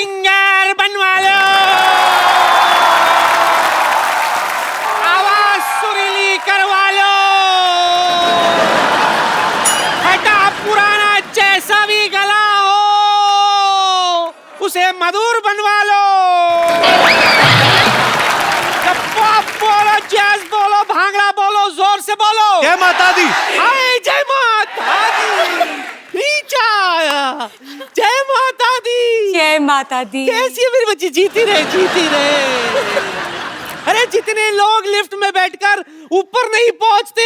Singer बनवा लो, आवाज सुरीली करवा लो, हटा पुराना जैसा भी गला हो उसे मधुर बनवा लो। पॉप बोलो, जैज बोलो, भांगड़ा बोलो, जोर से बोलो। जय माता दी। हाय जय माता दी। नीचा आया। जय माता दी। जय माता दी। कैसी है मेरी बच्ची? जीती रहे, जीती रहे। अरे जितने लोग लिफ्ट में बैठकर ऊपर नहीं पहुंचते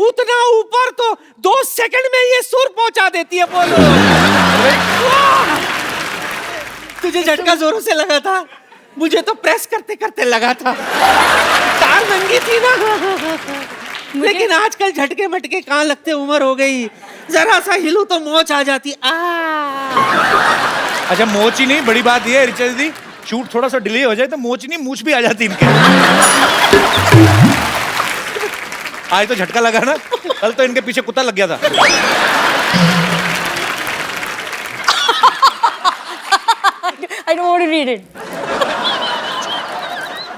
उतना ऊपर तो 2 सेकंड में ये सुर पहुंचा देती है। बोलो। तुझे झटका जोरों से लगा था, मुझे तो प्रेस करते करते लगा था। तार नंगी थी ना। लेकिन आजकल झटके मटके कहाँ लगते, उम्र हो गई, जरा सा हिलू तो मोच आ जाती। अच्छा मोच ही नहीं, बड़ी बात ये है रिचा दी, शूट थोड़ा सा डिले हो जाए तो मोच नहीं मूछ भी आ जाती इनके। आज तो झटका लगा ना, कल तो इनके पीछे कुत्ता लग गया था। I don't want to read it.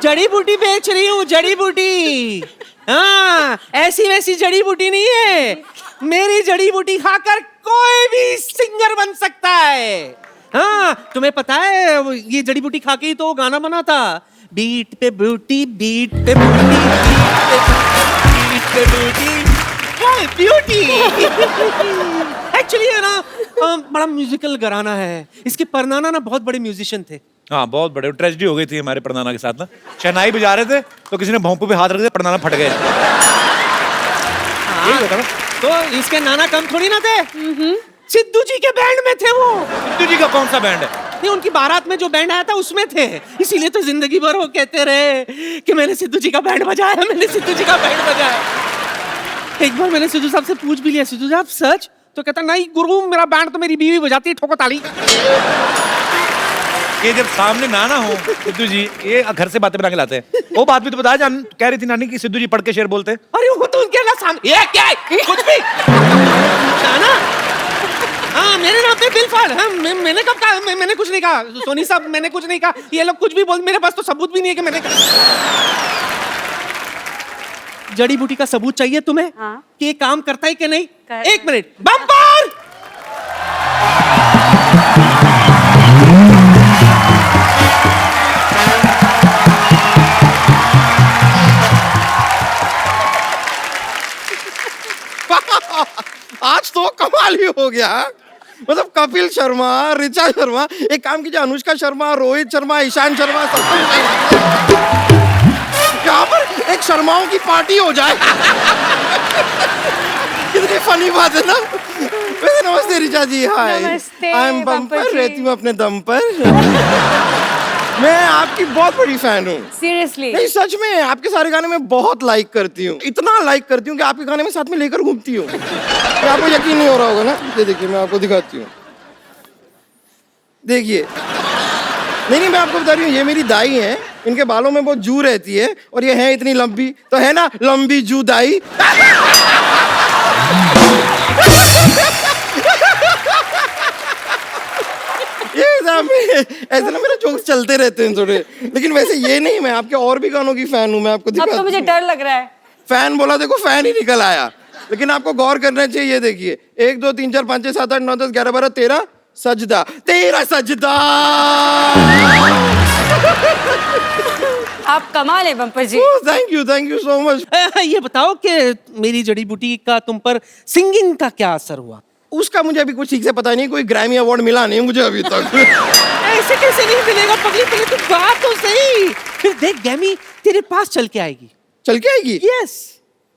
जड़ी बूटी बेच रही हूँ, जड़ी बूटी। हाँ, ऐसी वैसी जड़ी बूटी नहीं है। मेरी जड़ी बूटी खाकर कोई भी सिंगर बन सकता है। हाँ, तुम्हें पता है ये जड़ी बूटी खा के ही तो गाना बना था, बीट पे बूटी, बीट पे बूटी, बीट पे बूटी, ब्यूटी। एक्चुअली है ना, बड़ा म्यूजिकल घराना है। इसके परनाना ना बहुत बड़े म्यूजिशियन थे। हाँ बहुत बड़े, ट्रेजेडी हो गई थी हमारे परनाना के साथ ना। शहनाई बजा रहे थे तो किसी ने भोंपू पे हाथ रख दिया, परनाना फट गए। तो इसके नाना कम थोड़ी ना थे। सिद्धू जी के बैंड में थे वो। सिद्धू जी का कौन सा बैंड है? नहीं, उनकी बारात में जो बैंड आया था उसमें थे। इसीलिए तो जिंदगी भर वो कहते रहे कि मैंने सिद्धू जी का बैंड बजाया, मैंने सिद्धू जी का बैंड बजाया। एक बार मैंने सिद्धू साहब से पूछ भी लिया, सिद्धू साहब सच? तो कहता नहीं गुरु, मेरा बैंड तो मेरी बीवी बजाती है, ठोको ताली। ये जब सामने नाना हो सिद्धू जी, ये घर से बातें बना के लाते हैं। वो बात भी तो बताया, जान कह रही थी नानी कि सिद्धू जी पढ़ के शेर बोलते हैं। अरे वो तो उनके ना सामने, ये क्या है? कुछ भी नाना। हाँ मेरे नाम पे बिल फाड़। हाँ मैंने कब कहा? मैंने कुछ नहीं कहा सोनी साहब, मैंने कुछ नहीं कहा। ये लोग कुछ भी बोल, मेरे पास तो सबूत भी नहीं है कि मैंने कहा। जड़ी बूटी का सबूत चाहिए तुम्हें? हाँ। कि ये काम करता है कि नहीं? एक मिनट, बम्पर। आज तो कमाल ही हो गया। मतलब कपिल शर्मा, ऋचा शर्मा, एक काम कीजिए, अनुष्का शर्मा, रोहित शर्मा, ईशान शर्मा, सब यहाँ पर एक शर्माओं की पार्टी हो जाए। कितनी फनी बात है ना। वैसे नमस्ते ऋचा जी। हाय, आई एम बम्पर, रहती हूँ अपने दम पर। मैं आपकी बहुत बड़ी फैन हूँ। Seriously? नहीं सच में, आपके सारे गाने मैं बहुत लाइक करती हूँ, इतना लाइक करती हूँ कि आपके गाने में साथ में लेकर घूमती हूँ। आपको यकीन नहीं हो रहा होगा ना, ये देखिए मैं आपको दिखाती हूँ, देखिए। नहीं मैं आपको बता रही हूँ, ये मेरी दाई है, इनके बालों में बहुत जू रहती है और ये है इतनी लंबी, तो है ना लंबी जू दाई। ऐसे ना मेरे जोक्स चलते रहते हैं थोड़े, लेकिन वैसे ये नहीं, मैं आपके और भी गानों की फैन हूँ। मैं आपको दिखाता हूँ। अब तो मुझे डर लग रहा है। फैन बोला, देखो फैन ही निकल आया। लेकिन आपको गौर करना चाहिए, ये देखिए 1 2 3 4 5 6 7 8 9 10 11 12 13 सजदा, 13 सजदा। आप कमाल है bumper ji. Thank you so much. ये बताओ कि मेरी जड़ी बूटी का तुम पर सिंगिंग का क्या असर हुआ? उसका मुझे अभी कुछ ठीक से पता नहीं, कोई ग्रैमी अवार्ड मिला नहीं मुझे अभी तक। ऐसे कैसे नहीं मिलेगा पगली, पहले तू गा तो सही। फिर देख ग्रैमी तेरे पास चल के आएगी। चल के आएगी? यस।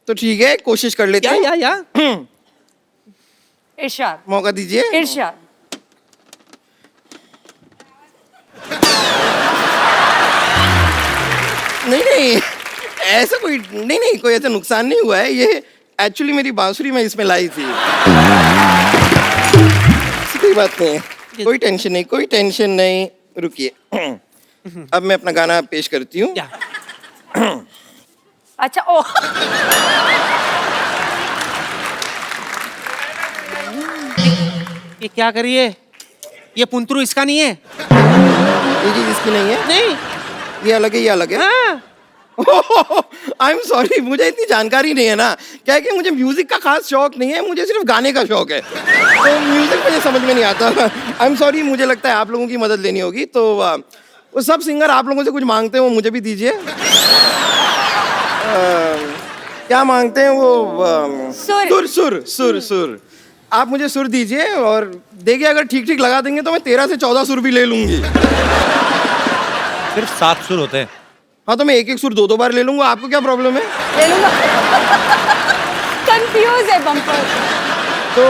तो ठीक है, कोशिश कर लेते हैं। या इरशाद, मौका दीजिए। इरशाद। नहीं ऐसा कोई नहीं, कोई ऐसा नुकसान नहीं हुआ है। ये एक्चुअली मेरी बांसुरी मैं इसमें लाई थी। कोई बात नहीं, कोई टेंशन नहीं, रुकिए। अब मैं अपना गाना पेश करती हूँ। अच्छा ओ ये क्या करिए? ये पुंतरू इसका नहीं है। ये चीज इसकी नहीं है, नहीं। ये अलग है, ये अलग है। हाँ। आई एम सॉरी, मुझे इतनी जानकारी नहीं है ना, क्या है कि मुझे म्यूजिक का खास शौक नहीं है, मुझे सिर्फ गाने का शौक है, तो म्यूजिक मुझे समझ में नहीं आता। आई एम सॉरी, मुझे लगता है आप लोगों की मदद लेनी होगी, तो वो सब सिंगर आप लोगों से कुछ मांगते हैं वो मुझे भी दीजिए। क्या मांगते हैं वो? सुर। सुर सुर सुर सुर। आप मुझे सुर दीजिए, और देखिए अगर ठीक ठीक लगा देंगे तो मैं 13 से 14 सुर भी ले लूंगी। सिर्फ 7 सुर होते हैं। हाँ, तो मैं एक एक सुर 2-2 बार ले लूंगा, आपको क्या प्रॉब्लम है? ले लूंगा। कंफ्यूज है बम्पर। तो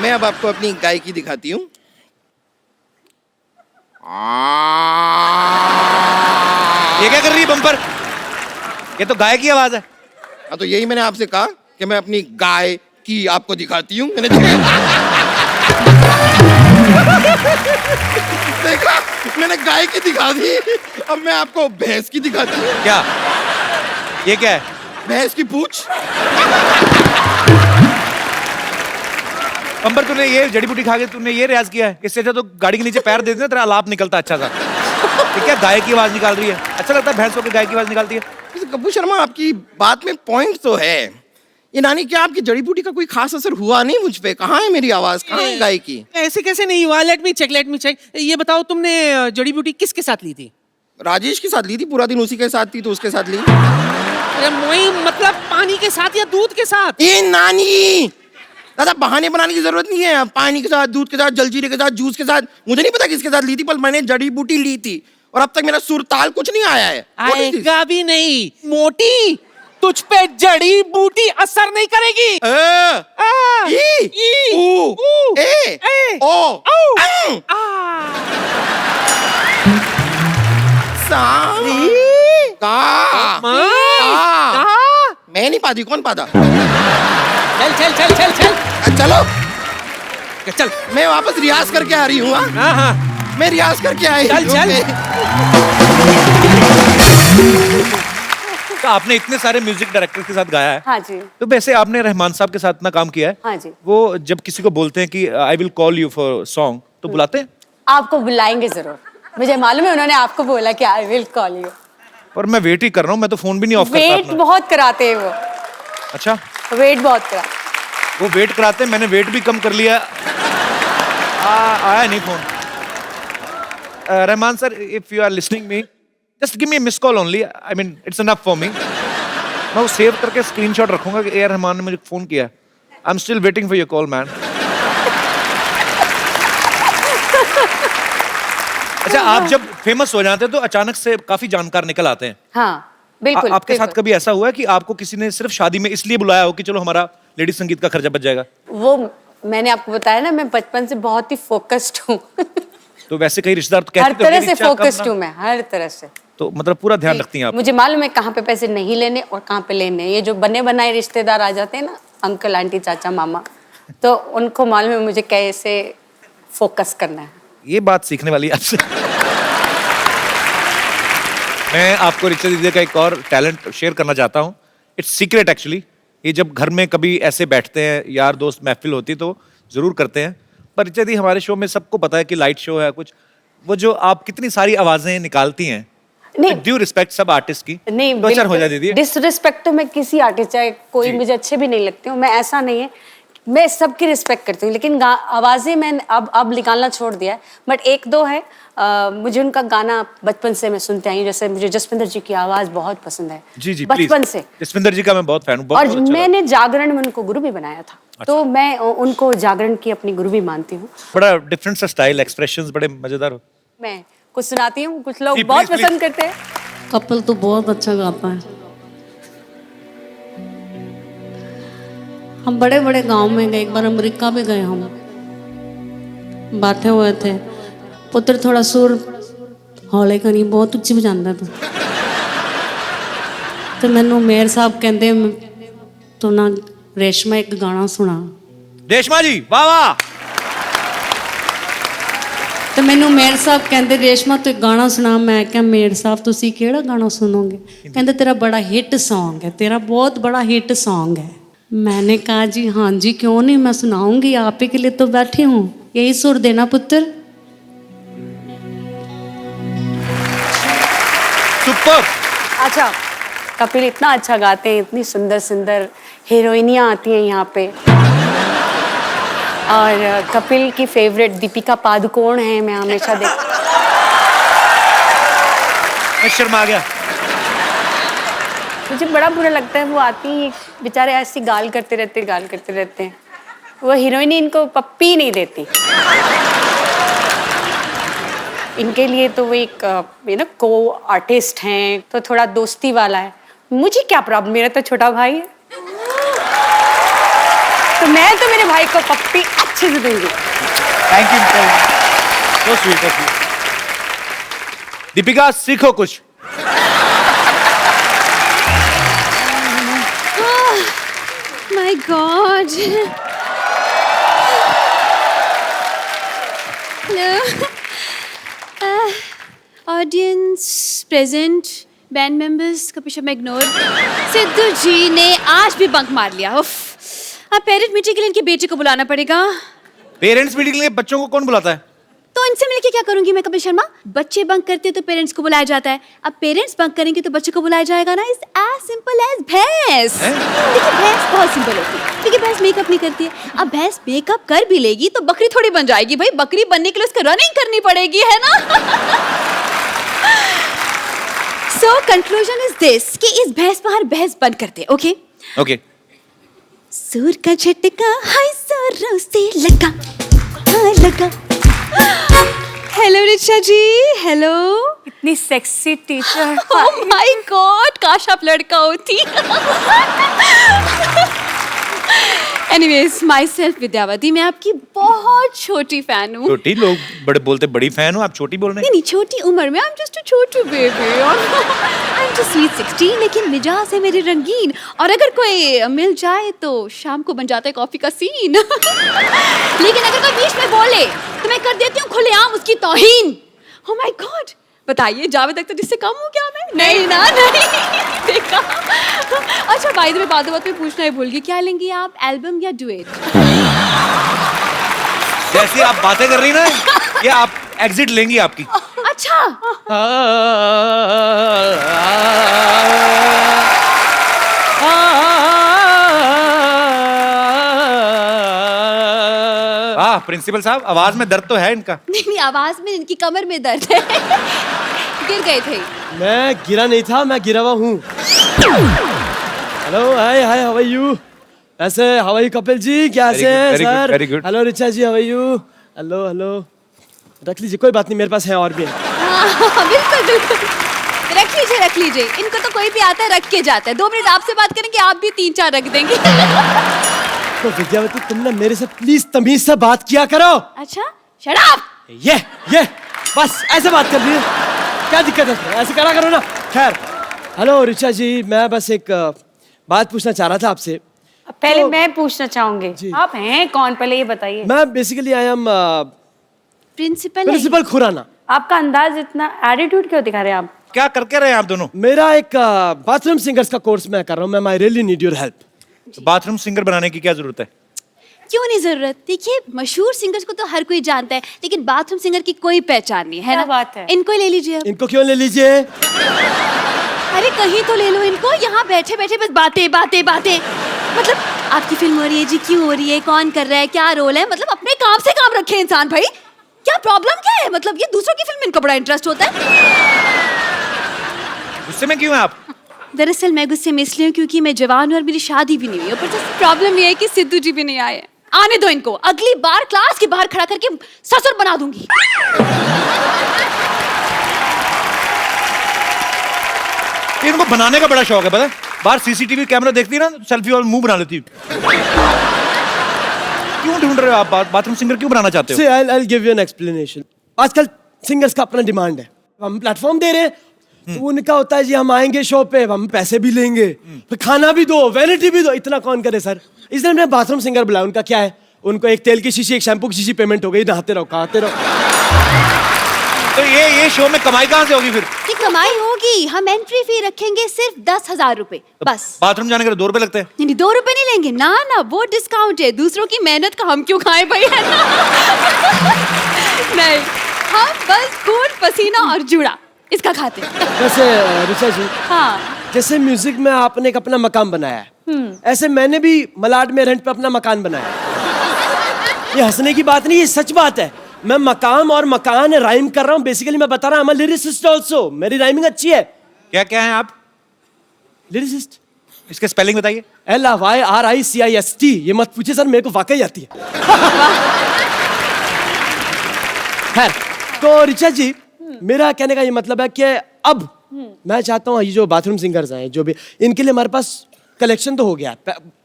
मैं अब आपको अपनी गायकी दिखाती हूँ। ये क्या कर रही है बम्पर? ये तो गाय की आवाज है। हाँ, तो यही मैंने आपसे कहा कि मैं अपनी गाय की आपको दिखाती हूँ। मैंने देखा, मैंने गाय की दिखा दी, अब मैं आपको भैंस की दिखाती हूँ। क्या ये क्या है? भैंस की पूंछ। बम्पर, तूने ये जड़ी बूटी खा के तूने ये रियाज किया है? इससे अच्छा तो गाड़ी के नीचे पैर दे देना, तेरा आलाप निकलता अच्छा सा। ये क्या गाय की आवाज निकाल रही है? अच्छा लगता है भैंस होकर गाय की आवाज निकालती है? कपूर शर्मा, आपकी बात में पॉइंट तो है। ये नानी, क्या आपकी जड़ी बूटी का कोई खास असर हुआ नहीं मुझ पे? कहाँ है मेरी आवाज, कहाँ है गाय की? ऐसे कैसे नहीं हुआ? Let me check. ये बताओ, तुमने जड़ी बूटी किसके साथ ली थी? राजेश के साथ ली थी, पूरा दिन उसी के साथ थी, तो उसके साथ ली। अरे मोई, मतलब पानी के साथ या दूध के साथ? ये नानी, दादा बहाने बनाने की जरूरत नहीं है। पानी के साथ, दूध के साथ, जलजीरे के साथ, जूस के साथ, मुझे नहीं पता किसके साथ ली थी, पर मैंने जड़ी बूटी ली थी और अब तक मेरा सुर ताल कुछ नहीं आया है। What is this? आएगा भी नहीं। मोटी, तुझ पे जड़ी बूटी असर नहीं करेगी। ई, ऊ, ए, ओ, अं, सा, का, कहा? मैं नहीं पाती, कौन पाता? चल। चलो, चल। मैं वापस रियाज करके आ रही हूँ। हाँ। मैं रियाज करके आई चल। तो आपने इतने सारे म्यूजिक डायरेक्टर के साथ गाया है, हाँ जी। तो वैसे आपने रहमान साहब के साथ इतना काम किया है। हाँ जी। वो जब किसी को बोलते हैं कि I will call you for song, तो बुलाते हैं? आपको बुलाएंगे जरूर, मुझे मालूम है, उन्होंने आपको बोला कि आई विल कॉल यू। पर मैं वेट ही कर रहा हूँ, मैं तो फोन भी नहीं ऑफ करता वेट अपना। बहुत कराते हैं वो। अच्छा, वेट बहुत करा। वो वेट कराते हैं, मैंने वेट भी कम कर लिया। आया नहीं phone. Rahman sir, if you are listening me, just give me miss call only, I mean it's enough for me. मैं वो सेव करके स्क्रीनशॉट रखूंगा कि ए आर रहमान ने मुझे फोन किया। I am still waiting for your call man. अच्छा, आप जब फेमस हो जाते हैं तो अचानक से काफी जानकार निकल आते हैं। हाँ बिल्कुल। आपके साथ बिल्कुल। कभी ऐसा हुआ है कि आपको किसी ने सिर्फ शादी में इसलिए बुलाया हो कि चलो हमारा लेडी संगीत का खर्चा बच जाएगा? वो मैंने आपको बताया ना, मैं बचपन से बहुत ही फोकस्ड हूँ। तो वैसे कई रिश्तेदार तो हर कहते तरह हैं से फोकस्ड हूँ मैं, हर तरह से। तो मतलब पूरा ध्यान रखती हैं आप? मुझे मालूम है कहाँ पे पैसे नहीं लेने और कहाँ पे लेने। ये जो बने बनाए रिश्तेदार आ जाते हैं ना, अंकल आंटी चाचा मामा, तो उनको मालूम है मुझे कैसे फोकस करना है। ये बात सीखने वाली है आपसे। मैं आपको रिचा दीदी का एक और टैलेंट शेयर करना चाहता हूँ। It's secret actually. ये जब घर में कभी ऐसे बैठते हैं, यार दोस्त महफिल होती तो जरूर करते हैं, पर रिचा दी हमारे शो में सबको पता है कि लाइट शो है कुछ, वो जो आप कितनी सारी आवाजें निकालती हैं, नहीं ड्यू रिस्पेक्ट सब आर्टिस्ट की, नहीं, तो अच्छा हो जाए दीदी। डिसरिस्पेक्ट तो मैं किसी आर्टिस्ट, चाहे कोई जी। मुझे अच्छे भी नहीं लगते हूँ, मैं ऐसा नहीं है, मैं सबकी रिस्पेक्ट करती हूँ, लेकिन आवाजें मैंने अब निकालना छोड़ दिया है। बट एक दो है, मुझे उनका गाना बचपन से मैं सुनते आई हूँ। जैसे मुझे जसविंदर जी की आवाज बहुत पसंद है। जी जी, बचपन से। जसविंदर जी का मैं बहुत फैन हूँ। और मैंने जागरण में उनको गुरु भी बनाया था। तो मैं उनको जागरण की अपनी गुरु भी मानती हूँ। बड़ा डिफरेंट सा स्टाइल, एक्सप्रेशंस बड़े मजेदार हो। मैं कुछ सुनाती हूँ, कुछ लोग जी, बहुत please, पसंद करते हैं। कपिल तो बहुत अच्छा गाता है। हम बड़े बड़े गांव में गए, एक बार अमेरिका भी गए, हम बैठे हुए थे। पुत्र थोड़ा सुर हौले करी, बहुत उच्ची बजांदा तू। तो मैनू मेयर साहब कहते तो ना रेशमा एक गाना सुना। रेशमा जी वाह वाह। तो मैनू मेयर साहब कहते रेशमा तू एक गाना सुना। मैं क्या मेयर साहब तुसी केड़ा गाना सुनोगे? कहते तेरा बड़ा हिट सॉन्ग है, तेरा बहुत बड़ा हिट सॉन्ग है। मैंने कहा जी हाँ जी क्यों नहीं, मैं सुनाऊंगी, आप ही के लिए तो बैठी हूँ। यही सुर देना पुत्र। सुपर। अच्छा, कपिल इतना अच्छा गाते हैं, इतनी सुंदर सुंदर हीरोइनियाँ आती हैं यहाँ पे। और कपिल की फेवरेट दीपिका पादुकोण है, मैं हमेशा देख। मैं शर्मा गया। मुझे बड़ा बुरा लगता है, वो आती हैं बेचारे ऐसी गाल करते रहते हैं। वो हीरोइन इनको पप्पी नहीं देती। इनके लिए तो वो एक को आर्टिस्ट हैं, तो थोड़ा दोस्ती वाला है। मुझे क्या प्रॉब्लम, मेरा तो छोटा भाई है, तो मैं तो मेरे भाई को पप्पी अच्छे से दूंगी। Thank you, so sweet. Deepika सीखो कुछ। My God. Hello. Audience present, band members का पीछे मैं इग्नोर। सिद्धू जी ने आज भी बंक मार लिया। उफ, अब पेरेंट मीटिंग के लिए इनके बेटे को बुलाना पड़ेगा। पेरेंट्स मीटिंग के लिए बच्चों को कौन बुलाता है? तो इनसे मिलके क्या करूंगी मैं कपिल शर्मा? बच्चे बंक करते हैं तो पेरेंट्स को बुलाया जाता है, अब पेरेंट्स बंक करेंगे तो बच्चे को बुलाया जाएगा ना। इट्स एज सिंपल एज भैंस। देखिए भैंस बहुत सिंपल होती है, क्योंकि भैंस मेकअप नहीं करती है। अब भैंस मेकअप कर भी लेगी तो बकरी थोड़ी बन जाएगी भाई, बकरी बनने के लिए उसको रनिंग करनी पड़ेगी, है ना। सो कंक्लूजन इज दिस कि इस भैंस पर हर भैंस बंद करते, ओके ओके। सूर का झटका हाय जोरों से लगा, हाँ लगा। हेलो रिचा जी, हेलो। इतनी sexy teacher. Oh my God, काश आप लड़का होती। एनीवेज, माई सेल्फ विद्यावती, मैं आपकी बहुत छोटी फैन हूँ। छोटी? लोग बड़े बोलते बड़ी फैन हो, आप छोटी बोल रहे हैं। नहीं, छोटी उम्र में, आई एम जस्ट अ छोटी baby. I am just sweet 16, लेकिन मिजाज है मेरे रंगीन, और अगर कोई मिल जाए तो शाम को बन जाता है कॉफी का सीन। लेकिन अगर कोई बीच में बोले तो मैं कर देती हूँ खुलेआम उसकी तौहीन। ओह माय गॉड, बताइए जावेद अख्तर जिससे कम हूँ क्या मैं? नहीं ना, नहीं। देखा। अच्छा, बाय द वे, बात में पूछना ही भूल गई, क्या लेंगी आप, एल्बम या डुएट? जैसे आप बातें कर रही ना, ये आप एग्जिट लेंगी आपकी। अच्छा। वाह प्रिंसिपल साहब, आवाज में दर्द तो है इनका। नहीं, आवाज में, इनकी कमर में दर्द है। गिर गए थे। मैं गिरा नहीं था, मैं गिरा हुआ हूँ। Hello, hi hi, how are you? ऐसे how are you Kapil ji, कैसे हैं sir? very good. Hello Richa ji, how are you? Hello hello, रख लीजिए, कोई बात नहीं, मेरे पास है और भी है। हाँ, बिल्कुल बिल्कुल, रख लीजिए रख लीजिए। इनको तो कोई भी आता है रख के जाता है। 2 मिनट आपसे बात करेंगे, आप भी 3-4 रख देंगे। तो विद्यावती, तुम ना मेरे से प्लीज तमीज से बात किया करो। अच्छा, शट अप। ये बस ऐसे बात कर रही है, क्या दिक्कत है? ऐसे करा करो ना। खैर, हेलो रिचा जी, मैं बस एक बात पूछना चाह रहा था आपसे। पहले तो- मैं पूछना चाहूंगी, जी। आप हैं कौन, पहले ये बताइए। मैं basically I am principal Khurana. आपका अंदाज इतना एटीट्यूड क्यों दिखा रहे हैं आप? क्या करके रहे हैं आप दोनों? मेरा एक बाथरूम सिंगर्स का कोर्स मैं कर रहा हूँ, ma'am, I really need your help. तो बाथरूम सिंगर बनाने की क्या जरूरत है? क्यों नहीं जरूरत? देखिए, मशहूर सिंगर्स को तो हर कोई जानता है, लेकिन बाथरूम सिंगर की कोई पहचान नहीं है क्या ना। बात है? इनको ही ले लीजिए अब। इनको क्यों ले लीजिए? अरे कहीं तो ले लो इनको, यहाँ बैठे बैठे बस बातें बातें बातें। मतलब आपकी फिल्म हो रही है जी, क्यों हो रही है, कौन कर रहा है, क्या रोल है, मतलब अपने काम से काम रखे इंसान भाई। क्या प्रॉब्लम क्या है? मतलब ये दूसरों की फिल्म में इनको बड़ा इंटरेस्ट होता है। गुस्से में क्यों हैं आप? दरअसल मैं गुस्से में इसलिए हूँ क्योंकि मैं जवान हूँ और मेरी शादी भी नहीं हुई। ऊपर से प्रॉब्लम ये है कि सिद्धू जी भी नहीं आए हैं। आने दो इनको, अगली बार क्लास के बाहर खड़ा करके ससुर बना दूंगी। इनको बनाने का बड़ा शौक है, पता है? बाहर सीसीटीवी कैमरा देखती है ना, सेल्फी और मुंह बना लेती है। क्यों ढूंढ रहे हो आप बाथरूम सिंगर, क्यों बनाना चाहते हो? See, I'll give you an explanation. आजकल सिंगर्स का अपना डिमांड है, हम प्लेटफॉर्म दे रहे हैं, तो उनका होता है जी हम आएंगे शो पे, हम पैसे भी लेंगे, फिर खाना भी दो, वैनिटी भी दो, इतना कौन करे सर? इसलिए हमने बाथरूम सिंगर बुलाया। उनका क्या है, उनको एक तेल की शीशी, एक शैम्पू की शीशी पेमेंट हो गई, नहाते रहो, खाते रहो। तो ये शो में कमाई कहाँ से होगी फिर? ये कमाई होगी, हम एंट्री फी रखेंगे सिर्फ 10,000 रुपए बस। बाथरूम जाने के 2 रुपए लगते हैं? नहीं, 2 रुपए नहीं लेंगे ना ना, वो डिस्काउंट है। दूसरों की मेहनत का हम क्यों खाएं भाई, है ना? नहीं, हम बस खून पसीना और जुड़ा इसका खाते। वैसे ऋचा जी, हाँ। जैसे म्यूजिक में आपने एक अपना मकान बनाया है, ऐसे मैंने भी मलाड में रेंट पे अपना मकान बनाया है। ये हंसने की बात नहीं, ये सच बात है। मैं मकाम और मकान राइम कर रहा हूँ। बेसिकली मैं बता रहा हूँ, लिरिसिस्ट ऑल्सो, मेरी राइमिंग अच्छी है। क्या क्या है आप? लिरिसिस्ट। इसके स्पेलिंग बताइए। LYRICIST। ये मत पूछिए सर, मेरे को वाकई आती है। खैर, तो ऋचा जी, मेरा कहने का ये मतलब है कि अब मैं चाहता हूँ ये जो बाथरूम सिंगर्स हैं, जो भी, इनके लिए हमारे पास कलेक्शन तो हो गया।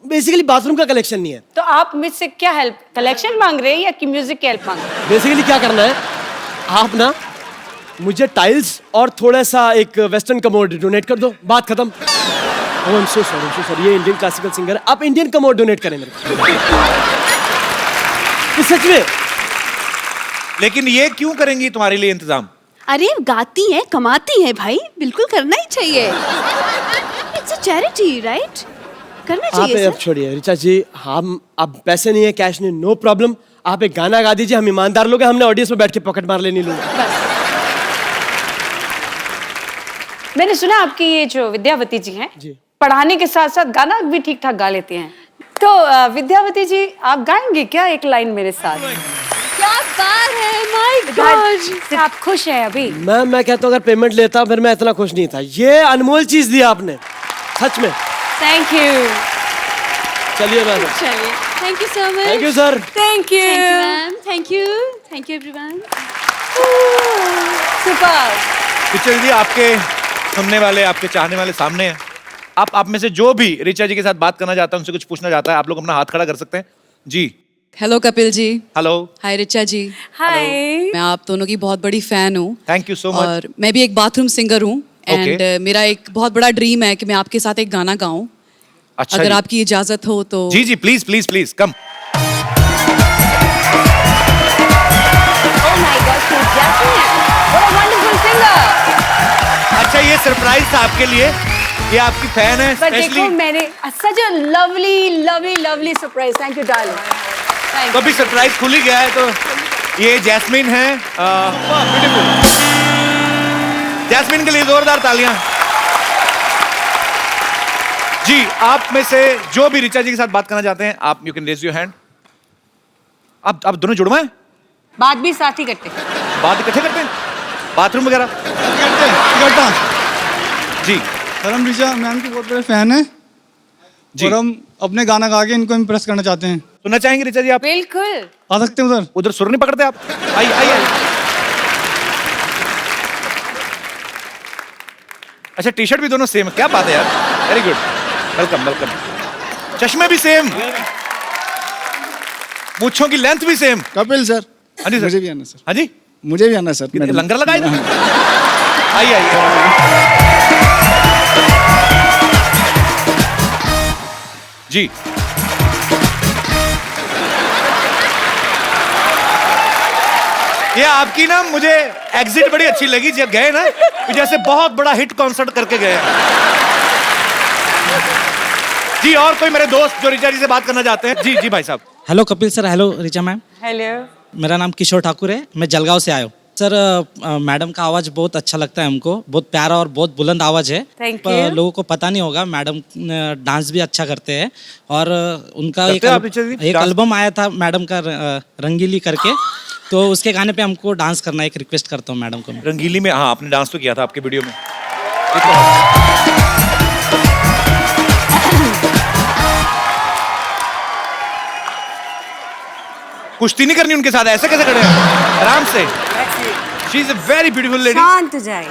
बेसिकली बाथरूम का कलेक्शन नहीं है। तो आप मुझसे क्या हेल्प, कलेक्शन मांग रहे हैं या कि म्यूजिक की हेल्प मांग रहे हैं? बेसिकली क्या करना है, आप ना मुझे टाइल्स और थोड़ा सा एक वेस्टर्न कमोड डोनेट कर दो, बात खत्म। Oh, I'm so sorry, ये इंडियन क्लासिकल सिंगर है, आप इंडियन कमोड डोनेट करें मेरे को। ये सच में। लेकिन ये क्यों करेंगी तुम्हारे लिए इंतजाम? अरे गाती है, कमाती है भाई, बिल्कुल करना ही चाहिए। It's a charity, right? करना आप चाहिए अब सर। छोड़िए ऋचा जी, हम अब पैसे नहीं है, कैश नहीं, नो प्रॉब्लम। आप एक गाना गा दीजिए, हम ईमानदार लोग हैं, हमने ऑडियंस में बैठ के पॉकेट मार लेनी लोग। मैंने सुना आपकी ये जो विद्यावती जी हैं, जी, पढ़ाने के साथ साथ गाना भी ठीक ठाक गा लेते हैं। तो विद्यावती जी, आप गाएंगे क्या एक लाइन मेरे साथ? क्या बात है, माय गॉड। आप खुश हैं अभी? मैं कहता हूँ अगर पेमेंट लेता फिर मैं इतना खुश नहीं था। ये अनमोल चीज दी आपने, सच में। Thank you. चलिए मैम, चलिए, thank you so much. Thank you sir. Thank you ma'am, thank you everyone. Super. Picture जी, आपके सुनने वाले, आपके चाहने वाले सामने हैं। आप में से जो भी ऋचा जी के साथ बात करना चाहता है, उनसे कुछ पूछना चाहता है, आप लोग अपना हाथ खड़ा कर सकते हैं जी। हेलो कपिल जी। हेलो। हाय ऋचा जी। हाय। मैं आप दोनों की बहुत बड़ी फैन हूँ। Thank you so much. और मैं भी एक बाथरूम सिंगर हूँ एंड मेरा एक बहुत बड़ा ड्रीम है कि मैं आपके साथ एक गाना गाऊं। अच्छा अगर जी। आपकी इजाजत हो तो। जी जी, please please please come. Oh my God, she's Jasmine. What a wonderful singer. अच्छा, ये सरप्राइज था आपके लिए, ये आपकी फैन है But देखो, स्पेशली। मैंने such a lovely surprise. Thank you, darling. Thank तो you. अभी सरप्राइज खुल ही गया है, तो ये जैस्मिन है। ब्यूटीफुल। जैस्मिन के लिए जोरदार तालियां। जी, आप में से जो भी ऋचा जी के साथ बात करना चाहते हैं, आप you can raise your hand. आप दोनों जुड़वा हैं? बात भी साथ ही करते हैं। बात इकट्ठे करते हैं, बाथरूम वगैरह इकट्ठा। जी। सर, हम ऋचा मैम के बहुत बड़े फैन हैं जी। और हम अपने गाना गा के इनको इम्प्रेस करना चाहते हैं। सुनना चाहेंगे ऋचा जी आप? बिल्कुल। आ सकते हैं उधर? उधर सुर नहीं पकड़ते आप? आइए आइए आइए। अच्छा, टी शर्ट भी दोनों सेम है, क्या बात है यार, वेरी गुड, वेलकम वेलकम। चश्मे भी सेम, मूंछों की लेंथ भी सेम। कपिल सर। हाँ जी सर। मुझे भी आना सर। हाँ जी, मुझे भी आना सर। कितने लंगर लगाए ना। आइए आइए जी। ये आपकी ना मुझे एग्जिट बड़ी अच्छी लगी जब गए ना, जैसे बहुत बड़ा हिट कॉन्सर्ट करके गए। जी, और कोई मेरे दोस्त जो ऋचा जी से बात करना चाहते हैं? जी जी भाई साहब। Hello Kapil sir. Hello Richa ma'am. Hello. मेरा नाम किशोर ठाकुर है, मैं जलगांव से आया हूँ सर। मैडम का आवाज़ बहुत अच्छा लगता है हमको, बहुत प्यारा और बहुत बुलंद आवाज़ है। Thank पर you. लोगों को पता नहीं होगा, मैडम डांस भी अच्छा करते हैं। और उनका करते हैं आप ऋचा जी? एक एल्बम आया था मैडम का, रंगीली करके, तो उसके गाने पे हमको डांस करना, एक रिक्वेस्ट करता हूँ मैडम को मैं। रंगीली में? हाँ, आपने डांस तो किया था आपके वीडियो में। कुश्ती नहीं करनी उनके साथ, ऐसे कैसे खड़े हैं? आराम से। She is a very beautiful lady. शांत हो जाए।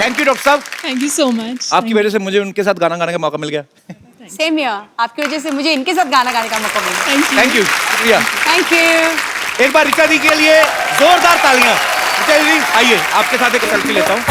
थैंक यू डॉक्टर साहब, थैंक यू सो मच। आपकी वजह से मुझे उनके साथ गाना गाने का मौका मिल गया। सेम हियर, आपकी वजह से मुझे इनके साथ गाना गाने का मौका मिला। थैंक यू, शुक्रिया। Thank you. एक बार ऋचा जी के लिए जोरदार तालियां। ऋचा जी आइए, आपके साथ एक सेल्फी लेता हूँ।